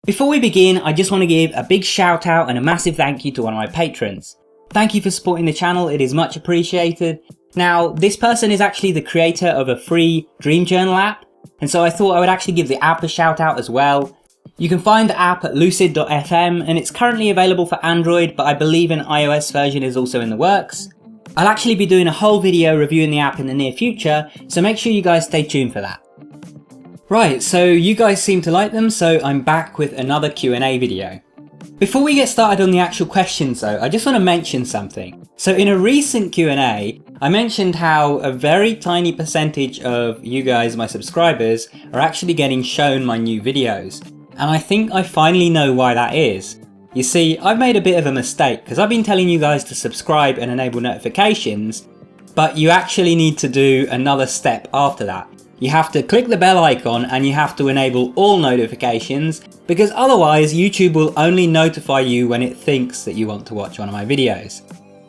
Before we begin, I just want to give a big shout out and a massive thank you to one of my patrons. Thank you for supporting the channel, it is much appreciated. Now, this person is actually the creator of a free dream journal app, and so I thought I would actually give the app a shout out as well. You can find the app at lucid.fm, and it's currently available for Android, but I believe an iOS version is also in the works. I'll actually be doing a whole video reviewing the app in the near future, so make sure you guys stay tuned for that. Right, so you guys seem to like them, so I'm back with another Q&A video. Before we get started on the actual questions though, I just want to mention something. So in a recent Q&A, I mentioned how a very tiny percentage of you guys, my subscribers, are actually getting shown my new videos. And I think I finally know why that is. You see, I've made a bit of a mistake because I've been telling you guys to subscribe and enable notifications, but you actually need to do another step after that. You have to click the bell icon and you have to enable all notifications, because otherwise YouTube will only notify you when it thinks that you want to watch one of my videos.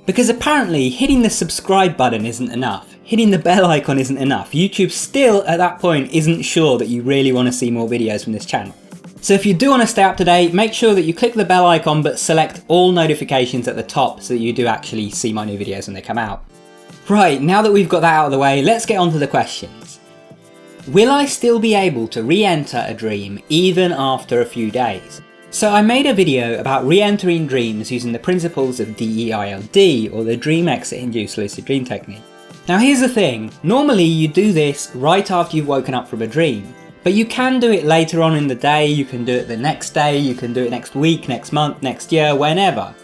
Because apparently hitting the subscribe button isn't enough, hitting the bell icon isn't enough. YouTube still at that point isn't sure that you really want to see more videos from this channel. So if you do want to stay up to date, make sure that you click the bell icon but select all notifications at the top so that you do actually see my new videos when they come out. Right, now that we've got that out of the way, let's get on to the questions. Will I still be able to re-enter a dream even after a few days? So I made a video about re-entering dreams using the principles of DEILD, or the Dream Exit Induced Lucid Dream Technique. Now here's the thing, normally you do this right after you've woken up from a dream, but you can do it later on in the day, you can do it the next day, you can do it next week, next month, next year, whenever.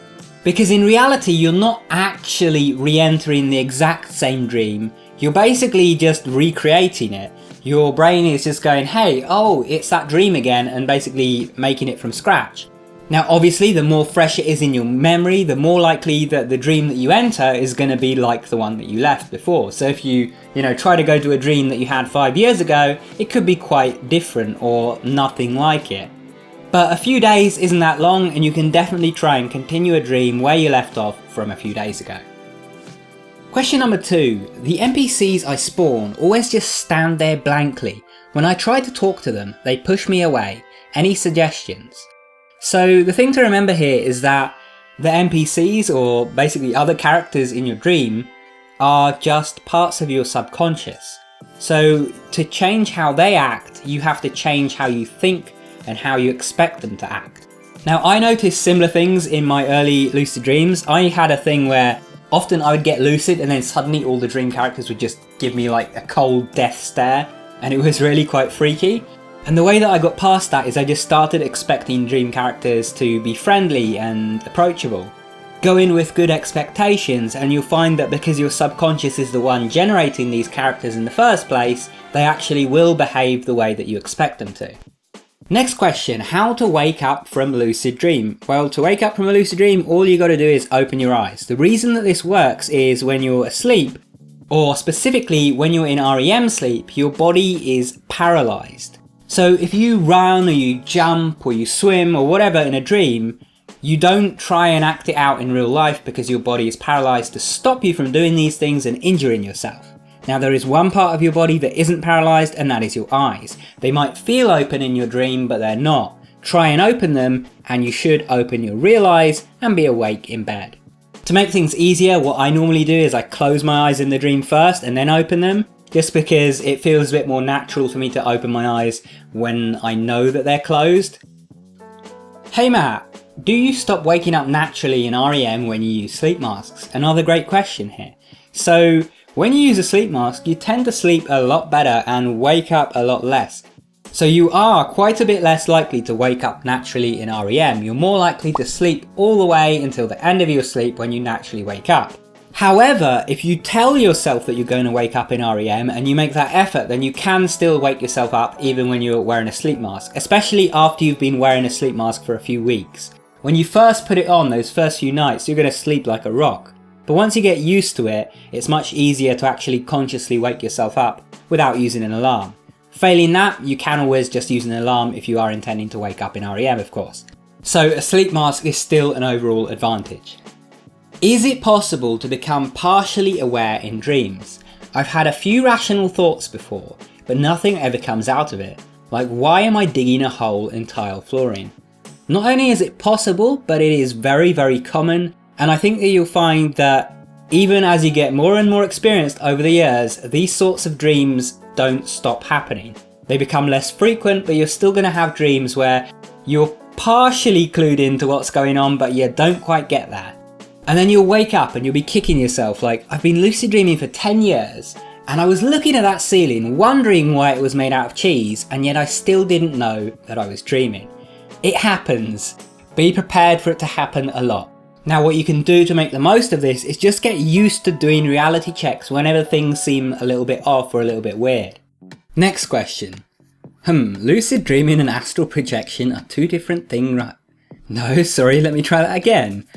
Because in reality you're not actually re-entering the exact same dream, you're basically just recreating it. Your brain is just going, hey, oh, it's that dream again, and basically making it from scratch. Now obviously the more fresh it is in your memory, the more likely that the dream that you enter is going to be like the one that you left before. So if you try to go to a dream that you had 5 years ago, it could be quite different or nothing like it. But a few days isn't that long, and you can definitely try and continue a dream where you left off from a few days ago. Question number 2. The NPCs I spawn always just stand there blankly. When I try to talk to them, they push me away. Any suggestions? So the thing to remember here is that the NPCs, or basically other characters in your dream, are just parts of your subconscious. So to change how they act, you have to change how you think and how you expect them to act. Now I noticed similar things in my early lucid dreams. I had a thing where often I would get lucid and then suddenly all the dream characters would just give me like a cold death stare, and it was really quite freaky. And the way that I got past that is I just started expecting dream characters to be friendly and approachable. Go in with good expectations and you'll find that because your subconscious is the one generating these characters in the first place, they actually will behave the way that you expect them to. Next question, how to wake up from a lucid dream? Well, to wake up from a lucid dream, all you got to do is open your eyes. The reason that this works is when you're asleep, or specifically when you're in REM sleep, your body is paralyzed. So if you run or you jump or you swim or whatever in a dream, you don't try and act it out in real life because your body is paralyzed to stop you from doing these things and injuring yourself. Now there is one part of your body that isn't paralyzed, and that is your eyes. They might feel open in your dream, but they're not. Try and open them and you should open your real eyes and be awake in bed. To make things easier, what I normally do is I close my eyes in the dream first and then open them, just because it feels a bit more natural for me to open my eyes when I know that they're closed. Hey Matt, do you stop waking up naturally in REM when you use sleep masks? Another great question here. So when you use a sleep mask, you tend to sleep a lot better and wake up a lot less. So you are quite a bit less likely to wake up naturally in REM. You're more likely to sleep all the way until the end of your sleep when you naturally wake up. However, if you tell yourself that you're going to wake up in REM and you make that effort, then you can still wake yourself up even when you're wearing a sleep mask, especially after you've been wearing a sleep mask for a few weeks. When you first put it on, those first few nights, you're going to sleep like a rock. But once you get used to it, it's much easier to actually consciously wake yourself up without using an alarm. Failing that, you can always just use an alarm if you are intending to wake up in REM, of course. So a sleep mask is still an overall advantage. Is it possible to become partially aware in dreams? I've had a few rational thoughts before, but nothing ever comes out of it. Like, why am I digging a hole in tile flooring? Not only is it possible, but it is very, very common, and I think that you'll find that even as you get more and more experienced over the years, these sorts of dreams don't stop happening. They become less frequent, but you're still going to have dreams where you're partially clued into what's going on, but you don't quite get that. And then you'll wake up and you'll be kicking yourself like, I've been lucid dreaming for 10 years, and I was looking at that ceiling, wondering why it was made out of cheese, and yet I still didn't know that I was dreaming. It happens. Be prepared for it to happen a lot. Now what you can do to make the most of this is just get used to doing reality checks whenever things seem a little bit off or a little bit weird. Next question. Lucid dreaming and astral projection are two different things, right? No, sorry, let me try that again.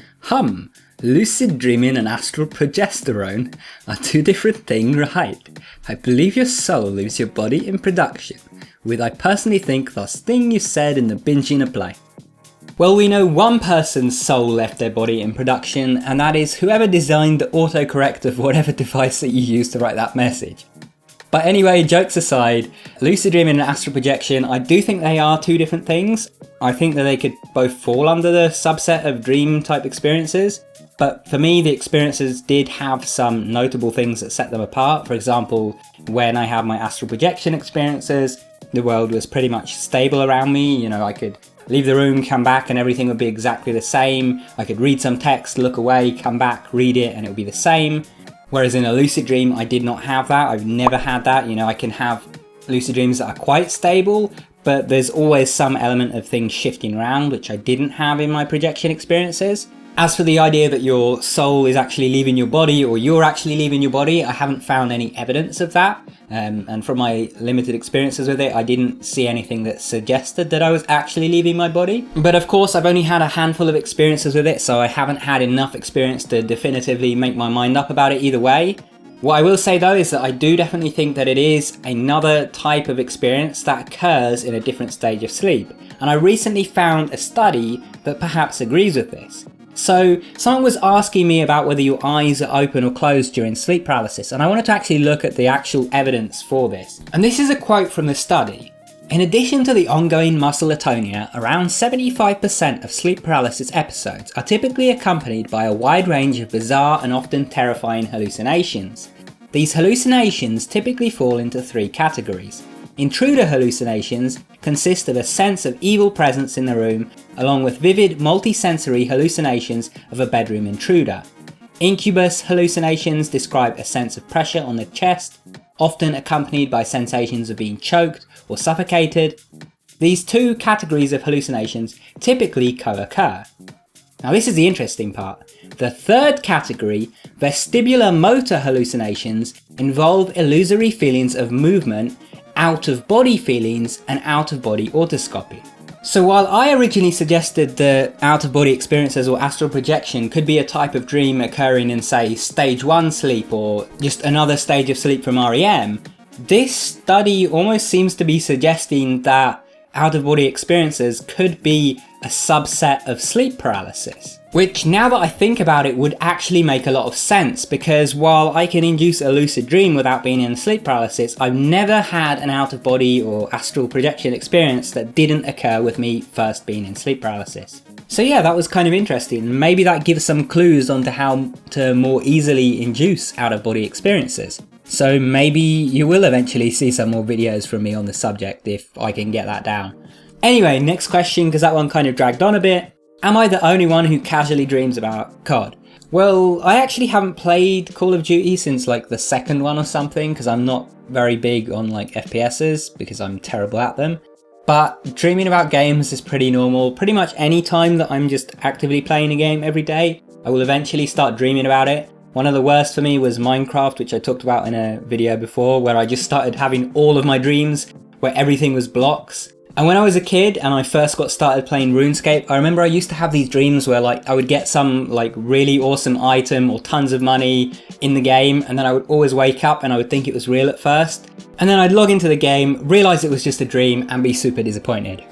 Lucid dreaming and astral progesterone are two different things, right? I believe your soul leaves your body in production, with I personally think thus thing you said in the binging a play. Well, we know one person's soul left their body in production, and that is whoever designed the autocorrect of whatever device that you used to write that message. But anyway, jokes aside, lucid dreaming and astral projection, I do think they are two different things. I think that they could both fall under the subset of dream type experiences. But for me, the experiences did have some notable things that set them apart. For example, when I had my astral projection experiences, the world was pretty much stable around me. You know, I could leave the room, come back, and everything would be exactly the same. I could read some text, look away, come back, read it, and it would be the same. Whereas in a lucid dream, I did not have that. I've never had that. You know, I can have lucid dreams that are quite stable, but there's always some element of things shifting around, which I didn't have in my projection experiences. As for the idea that your soul is actually leaving your body, or you're actually leaving your body, I haven't found any evidence of that. And from my limited experiences with it, I didn't see anything that suggested that I was actually leaving my body. But of course, I've only had a handful of experiences with it, so I haven't had enough experience to definitively make my mind up about it either way. What I will say though is that I do definitely think that it is another type of experience that occurs in a different stage of sleep. And I recently found a study that perhaps agrees with this. So someone was asking me about whether your eyes are open or closed during sleep paralysis, and I wanted to actually look at the actual evidence for this. And this is a quote from the study. In addition to the ongoing muscle atonia, around 75% of sleep paralysis episodes are typically accompanied by a wide range of bizarre and often terrifying hallucinations. These hallucinations typically fall into three categories. Intruder hallucinations consist of a sense of evil presence in the room, along with vivid multi-sensory hallucinations of a bedroom intruder. Incubus hallucinations describe a sense of pressure on the chest, often accompanied by sensations of being choked or suffocated. These two categories of hallucinations typically co-occur. Now this is the interesting part. The third category, vestibular motor hallucinations, involve illusory feelings of movement, out-of-body feelings, and out-of-body autoscopy. So while I originally suggested that out-of-body experiences or astral projection could be a type of dream occurring in, say, stage 1 sleep or just another stage of sleep from REM, this study almost seems to be suggesting that out-of-body experiences could be a subset of sleep paralysis. Which, now that I think about it, would actually make a lot of sense, because while I can induce a lucid dream without being in sleep paralysis, I've never had an out-of-body or astral projection experience that didn't occur with me first being in sleep paralysis. So yeah, that was kind of interesting. Maybe that gives some clues onto how to more easily induce out-of-body experiences. So maybe you will eventually see some more videos from me on the subject if I can get that down. Anyway, next question, because that one kind of dragged on a bit. Am I the only one who casually dreams about COD? Well, I actually haven't played Call of Duty since like the second one or something, because I'm not very big on like FPSs, because I'm terrible at them. But dreaming about games is pretty normal. Pretty much any time that I'm just actively playing a game every day, I will eventually start dreaming about it. One of the worst for me was Minecraft, which I talked about in a video before, where I just started having all of my dreams where everything was blocks. And when I was a kid and I first got started playing RuneScape, I remember I used to have these dreams where like I would get some like really awesome item or tons of money in the game, and then I would always wake up and I would think it was real at first. And then I'd log into the game, realise it was just a dream, and be super disappointed.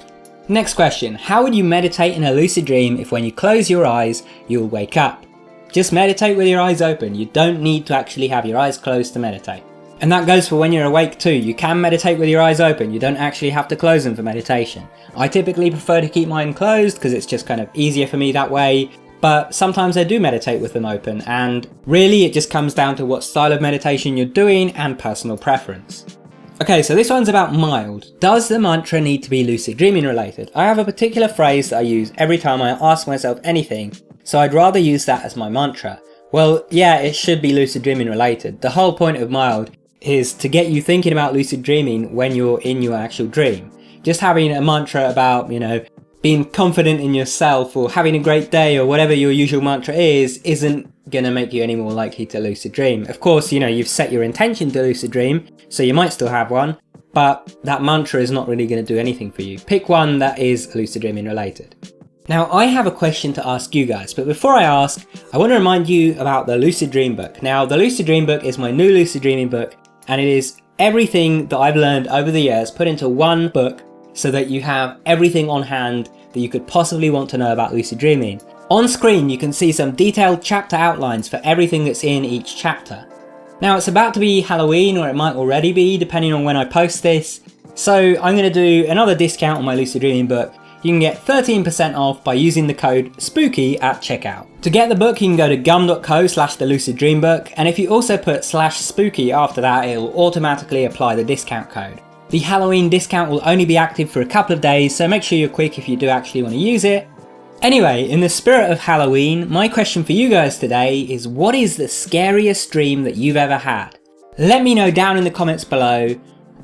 Next question, how would you meditate in a lucid dream if when you close your eyes, you'll wake up? Just meditate with your eyes open. You don't need to actually have your eyes closed to meditate. And that goes for when you're awake too. You can meditate with your eyes open, you don't actually have to close them for meditation. I typically prefer to keep mine closed because it's just kind of easier for me that way, but sometimes I do meditate with them open, and really it just comes down to what style of meditation you're doing and personal preference. Okay, so this one's about mild. Does the mantra need to be lucid dreaming related? I have a particular phrase that I use every time I ask myself anything, so I'd rather use that as my mantra. Well, yeah, it should be lucid dreaming related. The whole point of mild is to get you thinking about lucid dreaming when you're in your actual dream. Just having a mantra about, being confident in yourself or having a great day or whatever your usual mantra is, isn't gonna make you any more likely to lucid dream. Of course, you've set your intention to lucid dream, so you might still have one, but that mantra is not really gonna do anything for you. Pick one that is lucid dreaming related. Now, I have a question to ask you guys, but before I ask, I want to remind you about the Lucid Dream book. Now, the Lucid Dream book is my new lucid dreaming book, and it is everything that I've learned over the years put into one book so that you have everything on hand that you could possibly want to know about lucid dreaming. On screen, you can see some detailed chapter outlines for everything that's in each chapter. Now, it's about to be Halloween, or it might already be, depending on when I post this, so I'm going to do another discount on my lucid dreaming book. You can get 13% off by using the code SPOOKY at checkout. To get the book, you can go to gum.co/theluciddreambook, and if you also put /spooky after that, it'll automatically apply the discount code. The Halloween discount will only be active for a couple of days, so make sure you're quick if you do actually want to use it. Anyway, in the spirit of Halloween, my question for you guys today is, what is the scariest dream that you've ever had? Let me know down in the comments below.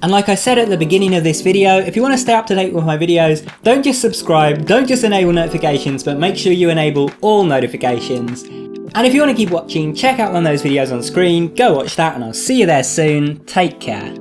And like I said at the beginning of this video, if you want to stay up to date with my videos, don't just subscribe, don't just enable notifications, but make sure you enable all notifications. And if you want to keep watching, check out one of those videos on screen, go watch that, and I'll see you there soon. Take care.